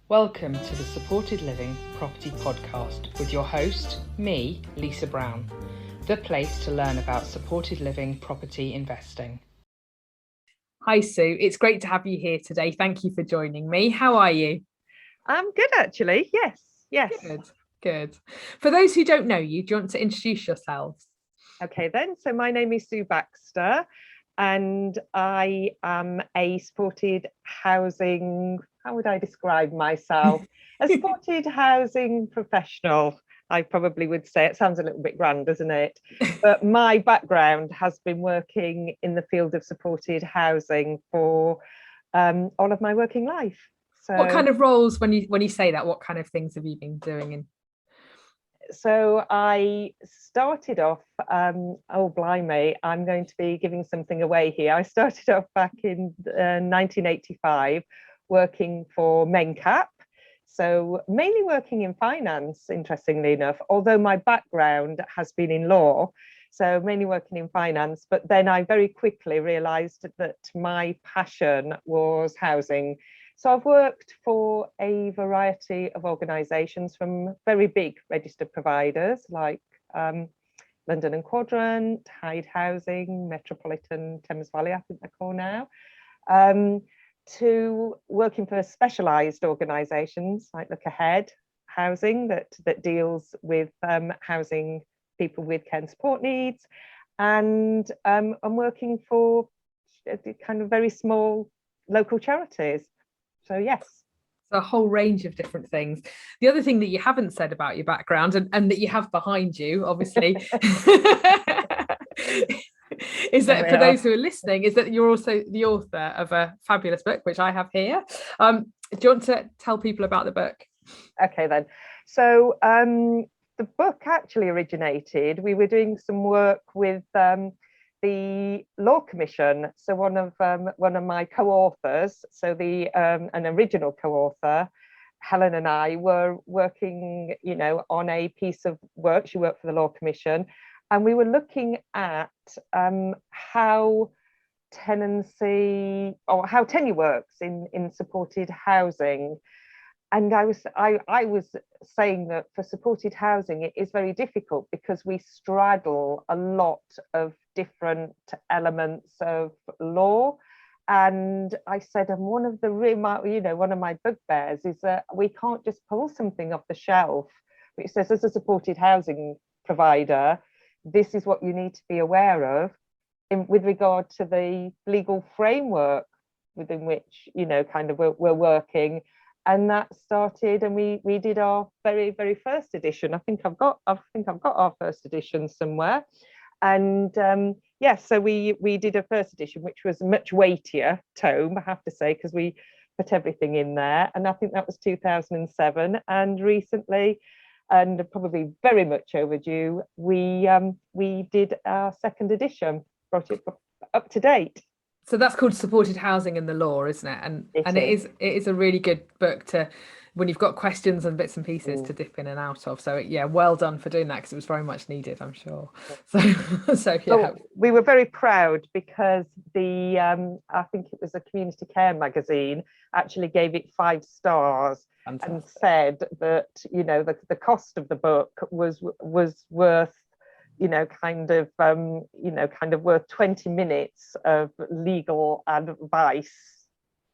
Welcome to the Supported Living Property Podcast with your host, me, Lisa Brown, the place to learn about supported living property investing. Hi Sue, it's great to have you here today. Thank you for joining me. How are you? I'm good, actually. Yes. Good. For those who don't know you, do you want to introduce yourselves? Okay, then. So my name is Sue Baxter, and I am a supported housing, how would I describe myself? A supported housing professional, I probably would say. It sounds a little bit grand, doesn't it? But my background has been working in the field of supported housing for all of my working life. So, what kind of roles, when you say that, what kind of things have you been doing? So I started off, oh blimey, I'm going to be giving something away here. I started off back in 1985 working for Mencap. So mainly working in finance, interestingly enough, although my background has been in law. So mainly working in finance, but then I very quickly realised that my passion was housing. So I've worked for a variety of organisations, from very big registered providers like London and Quadrant, Hyde Housing, Metropolitan Thames Valley, I think they're called now, to working for specialised organisations like Look Ahead Housing that deals with housing people with care and support needs. And I'm working for kind of very small local charities. So yes. A whole range of different things. The other thing that you haven't said about your background and that you have behind you, obviously, is that for those who are listening, is that you're also the author of a fabulous book, which I have here. Do you want to tell people about the book? Okay, then. So the book actually originated, we were doing some work with the Law Commission. So one of my co-authors, so an original co-author, Helen, and I were working, on a piece of work. She worked for the Law Commission, and we were looking at how tenancy or how tenure works in supported housing. And I was saying that for supported housing, it is very difficult because we straddle a lot of different elements of law. And I said, and one of my bugbears is that we can't just pull something off the shelf which says, as a supported housing provider, this is what you need to be aware of with regard to the legal framework within which we're working. And that started, and we did our very, very first edition. I think I've got our first edition somewhere. And so we did a first edition, which was a much weightier tome, I have to say, because we put everything in there. And I think that was 2007. And recently, and probably very much overdue, we did our second edition, brought it up to date. So that's called Supported Housing in the Law, isn't it? And it is a really good book to, when you've got questions and bits and pieces to dip in and out of. So yeah, well done for doing that, because it was very much needed, I'm sure. So yeah. We were very proud because I think it was a community care magazine actually gave it 5 stars. Fantastic. And said that the cost of the book was worth worth 20 minutes of legal advice,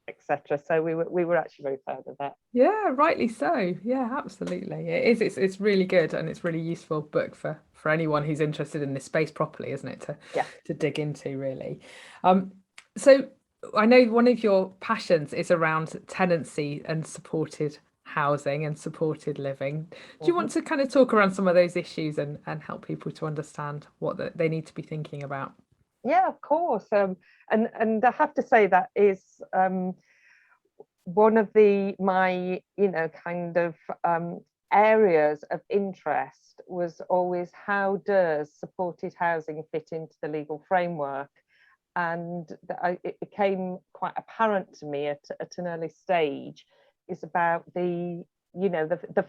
etc. So we were actually very proud of that. Yeah, rightly so. Yeah, absolutely. It is. It's really good, and it's really useful book for anyone who's interested in this space properly, isn't it? To dig into, really. So I know one of your passions is around tenancy and supported housing and supported living. Do you want to kind of talk around some of those issues and help people to understand what they need to be thinking about? Yeah, of course. And I have to say that is one of my areas of interest was always, how does supported housing fit into the legal framework? And it became quite apparent to me at an early stage is about the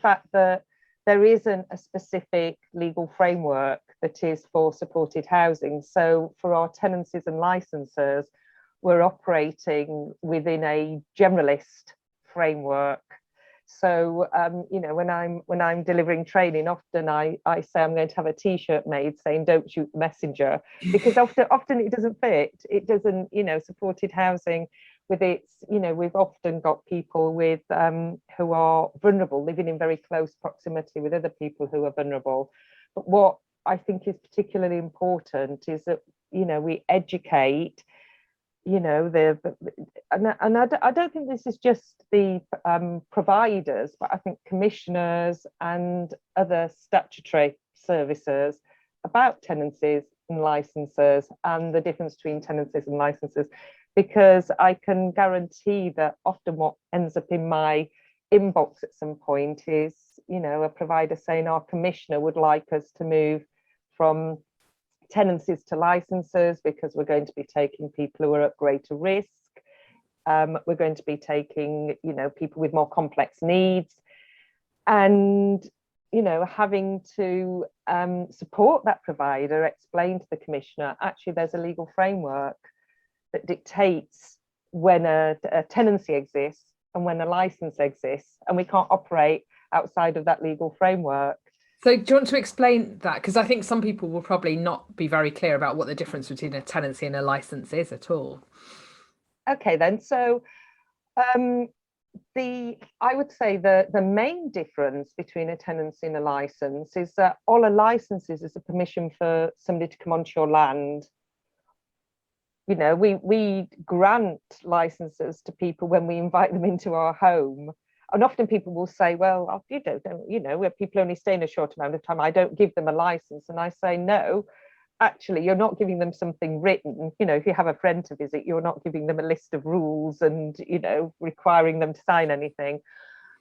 fact that there isn't a specific legal framework that is for supported housing. So for our tenancies and licenses, we're operating within a generalist framework. So when I'm delivering training, often I say I'm going to have a T-shirt made saying "Don't shoot the messenger," because often it doesn't fit. It doesn't, supported housing with its, we've often got people with who are vulnerable, living in very close proximity with other people who are vulnerable. But what I think is particularly important is that we educate, I don't think this is just the providers, but I think commissioners and other statutory services about tenancies and licenses and the difference between tenancies and licenses, because I can guarantee that often what ends up in my inbox at some point is, a provider saying our commissioner would like us to move from tenancies to licenses because we're going to be taking people who are at greater risk. We're going to be taking, people with more complex needs, and having to support that provider, explain to the commissioner, actually there's a legal framework that dictates when a tenancy exists and when a license exists, and we can't operate outside of that legal framework. So do you want to explain that? Because I think some people will probably not be very clear about what the difference between a tenancy and a license is at all. Okay, then. So I would say the main difference between a tenancy and a license is that all a license is a permission for somebody to come onto your land. We grant licenses to people when we invite them into our home. And often people will say, well, where people only stay in a short amount of time, I don't give them a license. And I say, no, actually, you're not giving them something written. If you have a friend to visit, you're not giving them a list of rules and, requiring them to sign anything.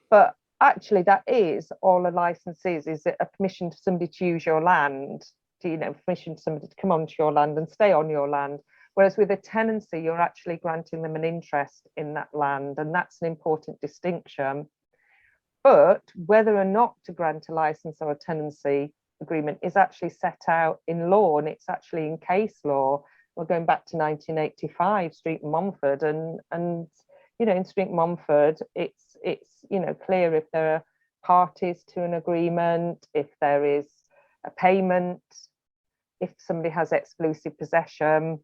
But actually, that is all a license is a permission to somebody to use your land, permission to somebody to come onto your land and stay on your land. Whereas with a tenancy, you're actually granting them an interest in that land, and that's an important distinction. But whether or not to grant a license or a tenancy agreement is actually set out in law, and it's actually in case law. We're going back to 1985, Street and Montford, and in Street and Montford, it's clear if there are parties to an agreement, if there is a payment, if somebody has exclusive possession,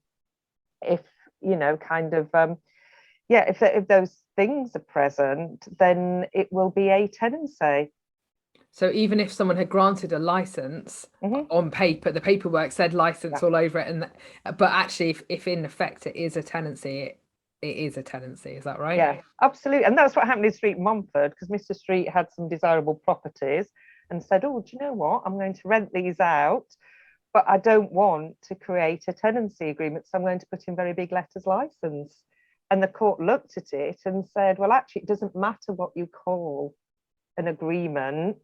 if if those things are present, then it will be a tenancy. So even if someone had granted a license on paper, the paperwork said license all over it, but actually if in effect it is a tenancy, it is a tenancy. Is that right? Yeah, absolutely. And that's what happened in Street Montford, because Mr. Street had some desirable properties and said, oh, do you know what? I'm going to rent these out, but I don't want to create a tenancy agreement, so I'm going to put in very big letters license. And the court looked at it and said, well, actually, it doesn't matter what you call an agreement.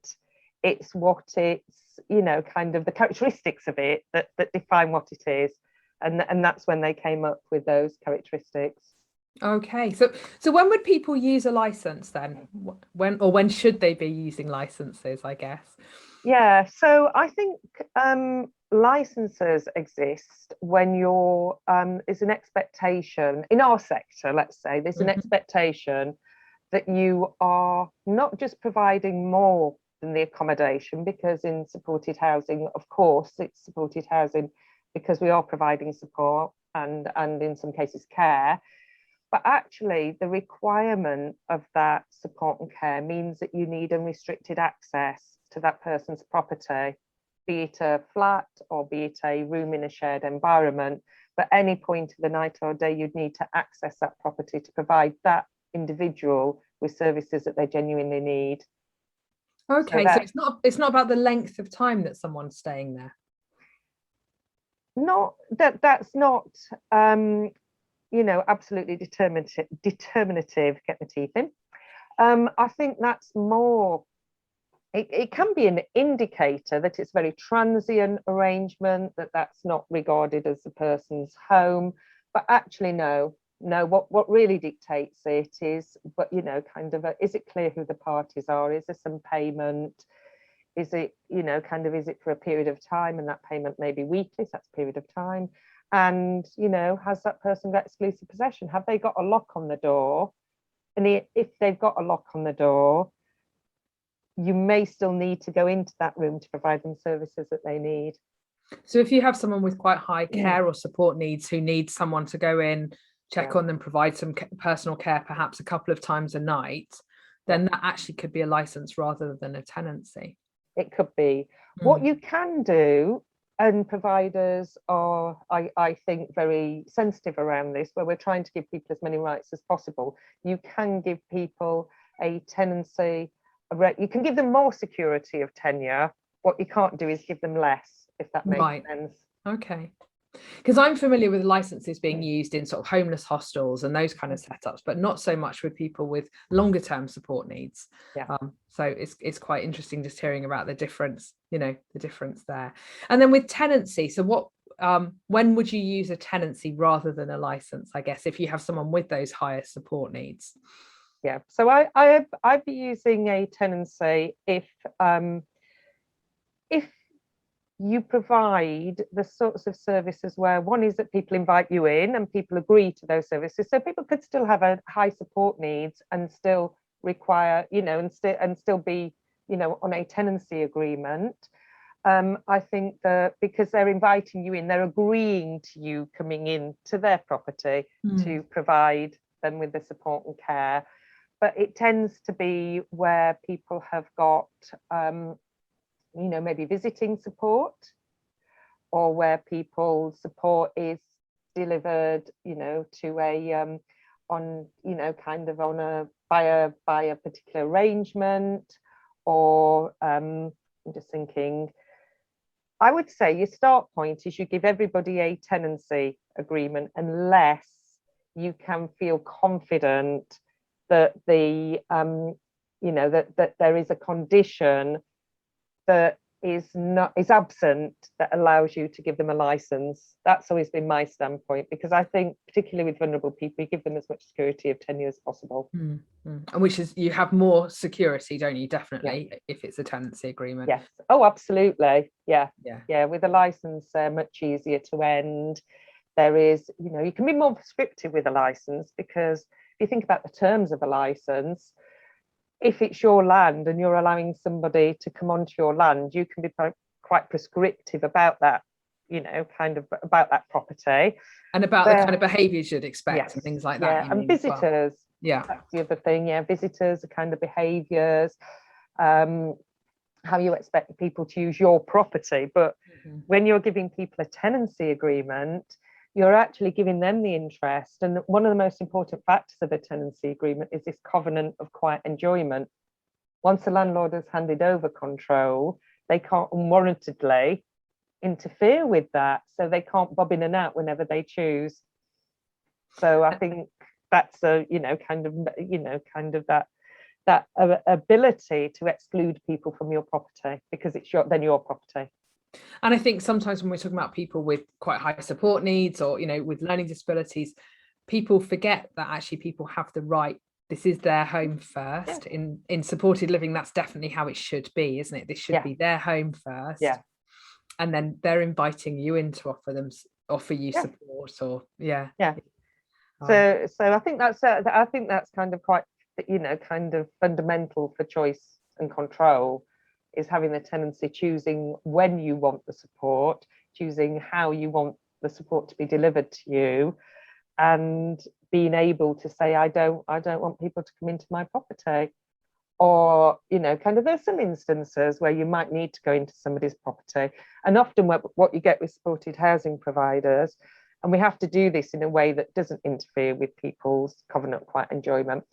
It's what it's, kind of the characteristics of it that define what it is. And that's when they came up with those characteristics. Okay, so when would people use a license then? When should they be using licenses, I guess? Yeah, so I think licenses exist when is an expectation in our sector, let's say, there's an expectation that you are not just providing more than the accommodation, because in supported housing, of course, it's supported housing because we are providing support and in some cases care. But actually, the requirement of that support and care means that you need unrestricted access to that person's property, be it a flat or be it a room in a shared environment. But any point of the night or day, you'd need to access that property to provide that individual with services that they genuinely need. Okay, so it's not about the length of time that someone's staying there. That's not absolutely determinative, get my teeth in. I think that's more, it can be an indicator that it's very transient arrangement, that's not regarded as the person's home, but actually no, what really dictates it is, but is it clear who the parties are? Is there some payment? Is it, is it for a period of time, and that payment may be weekly, so that's a period of time. And, has that person got exclusive possession? Have they got a lock on the door? And if they've got a lock on the door, you may still need to go into that room to provide them services that they need. So if you have someone with quite high care or support needs who needs someone to go in, check on them, provide some personal care, perhaps a couple of times a night, then that actually could be a license rather than a tenancy. It could be. What you can do, and providers are, I think, very sensitive around this, where we're trying to give people as many rights as possible. You can give people a tenancy, you can give them more security of tenure. What you can't do is give them less, if that makes sense. Okay. Because I'm familiar with licenses being used in sort of homeless hostels and those kind of setups, but not so much with people with longer term support needs. So it's quite interesting just hearing about the difference, the difference there. And then with tenancy, so what when would you use a tenancy rather than a license, I guess, if you have someone with those higher support needs? Yeah, so I'd be using a tenancy if you provide the sorts of services where one is that people invite you in and people agree to those services, so people could still have a high support needs and still require, and still be, on a tenancy agreement. I think that because they're inviting you in, they're agreeing to you coming in to their property to provide them with the support and care. But it tends to be where people have got maybe visiting support, or where people's support is delivered, to a by a particular arrangement, or I'm just thinking, I would say your start point is you give everybody a tenancy agreement unless you can feel confident that that there is a condition that is absent that allows you to give them a license. That's always been my standpoint, because I think particularly with vulnerable people, you give them as much security of tenure as possible. And which is, you have more security, don't you? Definitely, if it's a tenancy agreement. Yes. Oh, absolutely. Yeah. With a license, much easier to end. There is, you can be more prescriptive with a license, because if you think about the terms of a license, if it's your land and you're allowing somebody to come onto your land, you can be quite prescriptive about that, about that property. And about the kind of behaviours you'd expect and things like that. And visitors. Well. That's the other thing. Visitors, the kind of behaviours, how you expect people to use your property. But when you're giving people a tenancy agreement, you're actually giving them the interest. And one of the most important factors of a tenancy agreement is this covenant of quiet enjoyment. Once the landlord has handed over control, they can't unwarrantedly interfere with that. So they can't bob in and out whenever they choose. So I think that's that ability to exclude people from your property, because it's then your property. And I think sometimes when we're talking about people with quite high support needs, or with learning disabilities, people forget that actually people have the right, this is their home first. In supported living, that's definitely how it should be, isn't it? This should be their home first, and then they're inviting you in to offer you support, or so I think that's kind of quite kind of fundamental for choice and control, is having the tenancy, choosing when you want the support, choosing how you want the support to be delivered to you, and being able to say, I don't want people to come into my property. Or there's some instances where you might need to go into somebody's property, and often what you get with supported housing providers, and we have to do this in a way that doesn't interfere with people's covenant quiet enjoyment,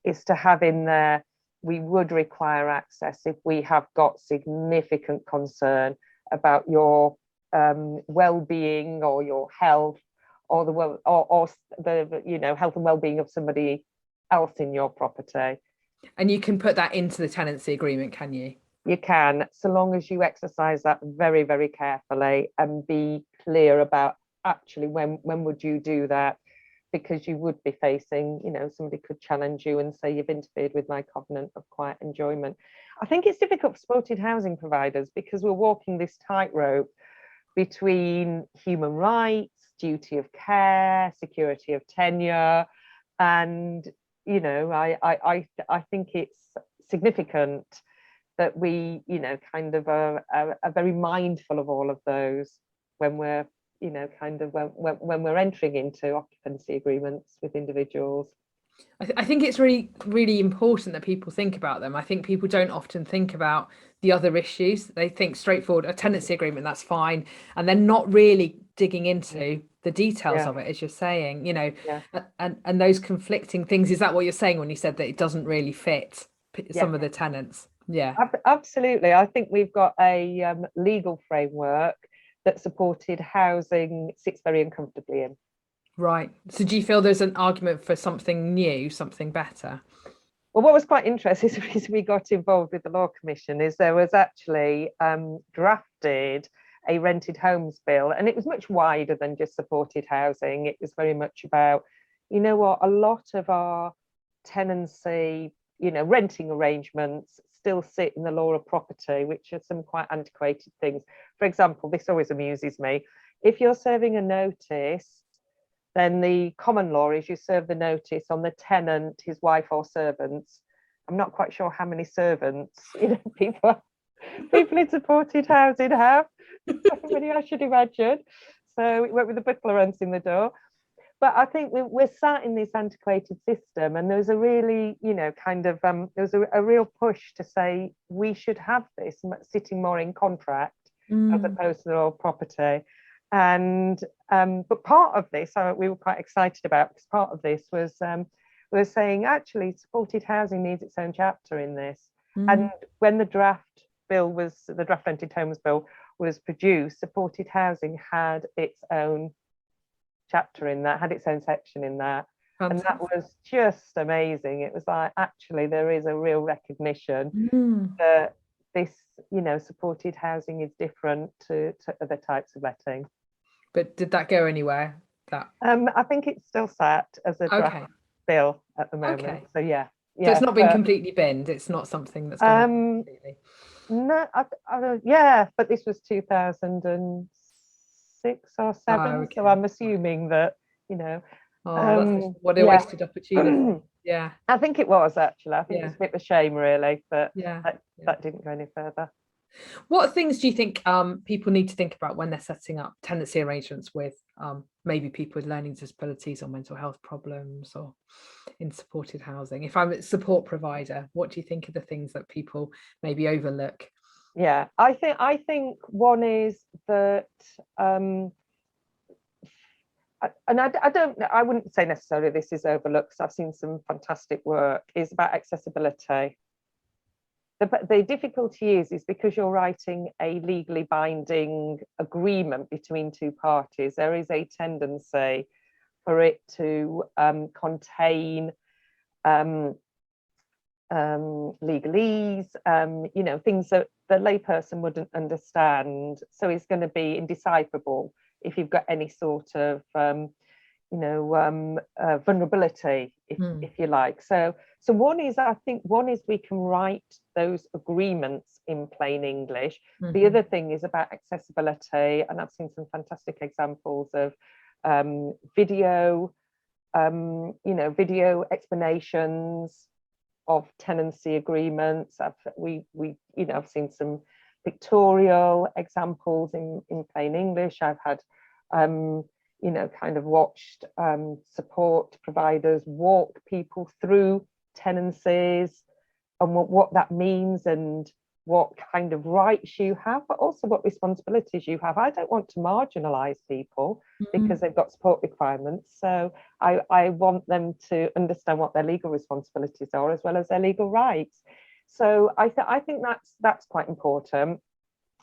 is to have in there, we would require access if we have got significant concern about your well-being or your health, or the health and well-being of somebody else in your property. And you can put that into the tenancy agreement, can you? You can, so long as you exercise that very, very carefully and be clear about actually when would you do that, because you would be facing, somebody could challenge you and say you've interfered with my covenant of quiet enjoyment. I think it's difficult for supported housing providers, because we're walking this tightrope between human rights, duty of care, security of tenure, and I think it's significant that we, kind of are very mindful of all of those when we're, kind of when we're entering into occupancy agreements with individuals. I think it's really, really important that people think about them. I think people don't often think about the other issues. They think straightforward, a tenancy agreement, that's fine. And they're not really digging into the details of it, as you're saying, and those conflicting things. Is that what you're saying when you said that it doesn't really fit some of the tenants? Yeah. Absolutely. I think we've got a legal framework that supported housing sits very uncomfortably in. Right. So do you feel there's an argument for something new, something better? Well, what was quite interesting is the reason we got involved with the Law Commission is there was actually drafted a rented homes bill, and it was much wider than just supported housing. It was very much about, a lot of our tenancy, renting arrangements still sit in the law of property, which are some quite antiquated things. For example, this always amuses me. If you're serving a notice, then the common law is you serve the notice on the tenant, his wife or servants. I'm not quite sure how many servants, people in supported housing have. Many, I should imagine. So it went with the butler answering the door. But I think we're sat in this antiquated system, and there's a really, there was a real push to say we should have this sitting more in contract as opposed to the law of property. And but part of this we were quite excited about, because part of this was saying actually supported housing needs its own chapter in this. And when the draft rented homes bill was produced, supported housing had its own chapter in that, had its own section in that. Fantastic. And that was just amazing. It was like, actually there is a real recognition that this, supported housing is different to other types of letting. But did that go anywhere? I think it's still sat as a draft bill at the moment. Okay. So yeah. So it's not been completely binned. It's not something that's gone completely. No, but this was 2006 or 7. So I'm assuming that, what a wasted opportunity. Yeah. I think it was actually. I think it's a bit of a shame, really, but that didn't go any further. What things do you think people need to think about when they're setting up tenancy arrangements with maybe people with learning disabilities or mental health problems, or in supported housing? If I'm a support provider, what do you think are the things that people maybe overlook? Yeah, I think one is that, and I wouldn't say necessarily this is overlooked, because I've seen some fantastic work, is about accessibility. The difficulty is because you're writing a legally binding agreement between two parties, there is a tendency for it to contain legalese, things that the layperson wouldn't understand. So it's going to be indecipherable if you've got any sort of vulnerability, if you like. So one is we can write those agreements in plain English. The other thing is about accessibility, and I've seen some fantastic examples of video explanations of tenancy agreements. I've seen some pictorial examples in plain English. I've had kind of watched support providers walk people through tenancies and what that means, and what kind of rights you have, but also what responsibilities you have. I don't want to marginalize people because they've got support requirements. So I want them to understand what their legal responsibilities are, as well as their legal rights. So I think that's quite important.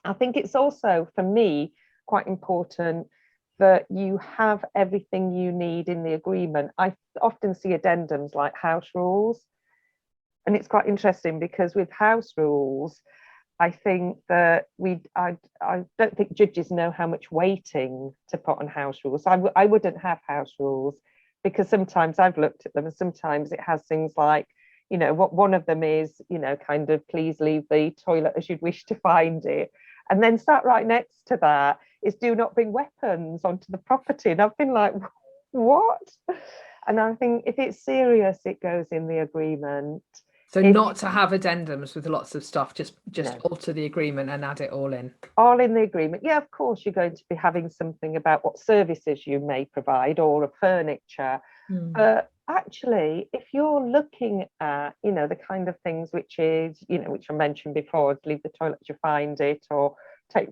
I think it's also, for me, quite important that you have everything you need in the agreement. I often see addendums like house rules. And it's quite interesting because with house rules, I think that I don't think judges know how much weighting to put on house rules. So I wouldn't have house rules, because sometimes I've looked at them and sometimes it has things like, what one of them is, kind of please leave the toilet as you'd wish to find it. And then sat right next to that is do not bring weapons onto the property. And I've been like, what? And I think if it's serious, it goes in the agreement. So not to have addendums with lots of stuff, just No. alter the agreement and add it all in. All in the agreement. Yeah, of course, you're going to be having something about what services you may provide or a furniture. But actually, if you're looking at, the kind of things which is, which I mentioned before, leave the toilet as you find it, or take,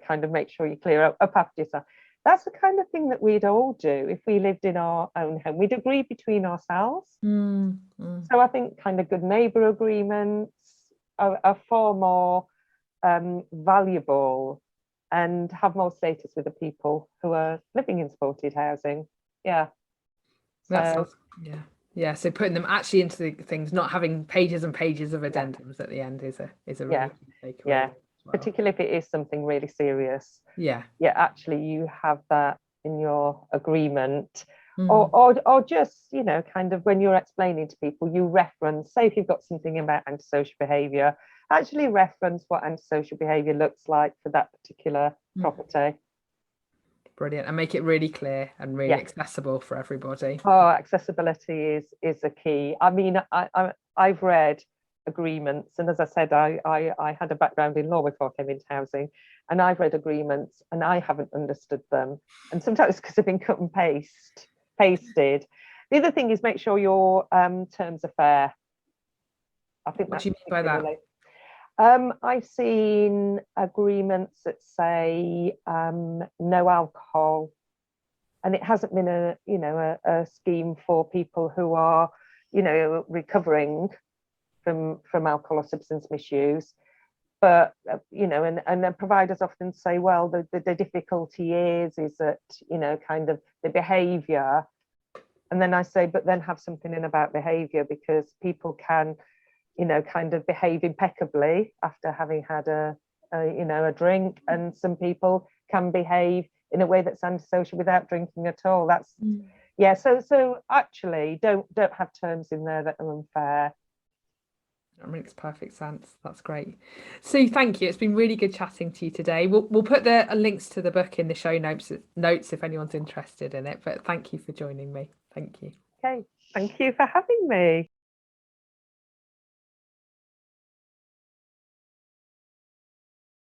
kind of make sure you clear up after yourself. That's the kind of thing that we'd all do if we lived in our own home. We'd agree between ourselves. So I think kind of good neighbour agreements are far more valuable and have more status with the people who are living in supported housing. Yeah. So so putting them actually into the things, not having pages and pages of addendums at the end is a really key takeaway. Yeah, well. Particularly if it is something really serious. Yeah, actually you have that in your agreement. Or just, kind of when you're explaining to people, you reference, say if you've got something about antisocial behaviour, actually reference what antisocial behaviour looks like for that particular property. Brilliant. And make it really clear and really accessible for everybody. Oh, accessibility is a key. I mean, I've read agreements, and as I said, I had a background in law before I came into housing, and I've read agreements and I haven't understood them. And sometimes because they've been cut and pasted. The other thing is make sure your terms are fair. I think what do you mean by that? I've seen agreements that say no alcohol, and it hasn't been a scheme for people who are recovering from alcohol or substance misuse. But and the providers often say, well, the difficulty is that kind of the behaviour. And then I say, but then have something in about behaviour, because people can kind of behave impeccably after having had a drink, and some people can behave in a way that's antisocial without drinking at all. That's so actually don't have terms in there that are unfair. That makes perfect sense. That's great. Sue, thank you. It's been really good chatting to you today. We'll put the links to the book in the show notes if anyone's interested in it, but thank you for joining me. Thank you. Okay, thank you for having me.